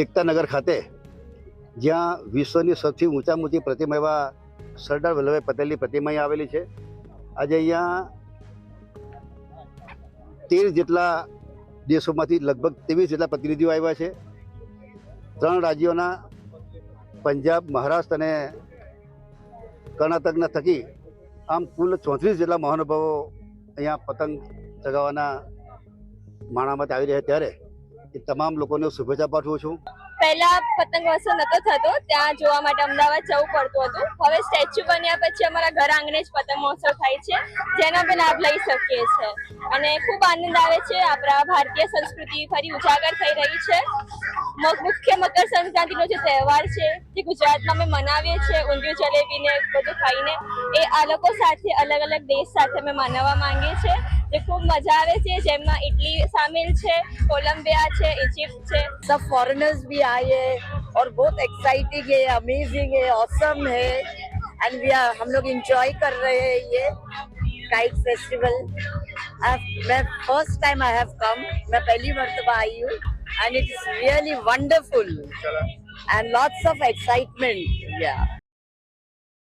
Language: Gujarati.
એકતાનગર ખાતે, જ્યાં વિશ્વની સૌથી ઊંચામાં ઊંચી પ્રતિમા એવા સરદાર વલ્લભભાઈ પટેલની પ્રતિમા અહીં આવેલી છે. આજે અહીંયા 13 જેટલા દેશોમાંથી લગભગ 23 જેટલા પ્રતિનિધિઓ આવ્યા છે. 3 રાજ્યોના પંજાબ, મહારાષ્ટ્ર અને કર્ણાટકના થકી આમ કુલ 34 જેટલા મહાનુભાવો અહીંયા પતંગ ચગાવવાના માણામાં આવી રહ્યા. ત્યારે એ તમામ લોકોને શુભેચ્છા પાઠવું છું. પહેલા પતંગ મહોત્સવ નતો થતો, ત્યાં જોવા માટે અમદાવાદ જવું પડતું હતું. હવે સ્ટેચ્યુ બન્યા પછી અમારા ઘર આંગણે જ પતંગ મહોત્સવ થાય છે, જેનો અમે લાભ લઈ શકીએ છીએ અને ખૂબ આનંદ આવે છે. આપણા ભારતીય સંસ્કૃતિ ફરી ઉજાગર થઈ રહી છે. મુખ્ય મકર સંક્રાંતિનો જે તહેવાર છે, જે ગુજરાતમાં અમે મનાવીએ છીએ ઊંધિયું જલેબી ને બધું ખાઈને, એ આ લોકો સાથે અલગ અલગ દેશ સાથે અમે મનાવવા માંગીએ છીએ, જે ખૂબ મજા આવે છે. જેમાં ઇટલી સામેલ છે, કોલંबिया છે, इजिप्ट છે. सब फॉरेनर्स भी आए हैं और बहुत एक्साइटिंग है, अमेजिंग है, ऑसम है एंड हम लोग एंजॉय कर रहे हैं ये काइट फेस्टिवल. मैं first time I have come, मैं पहली मर्तबा आई हूँ and it is really wonderful and lots of excitement. Yeah.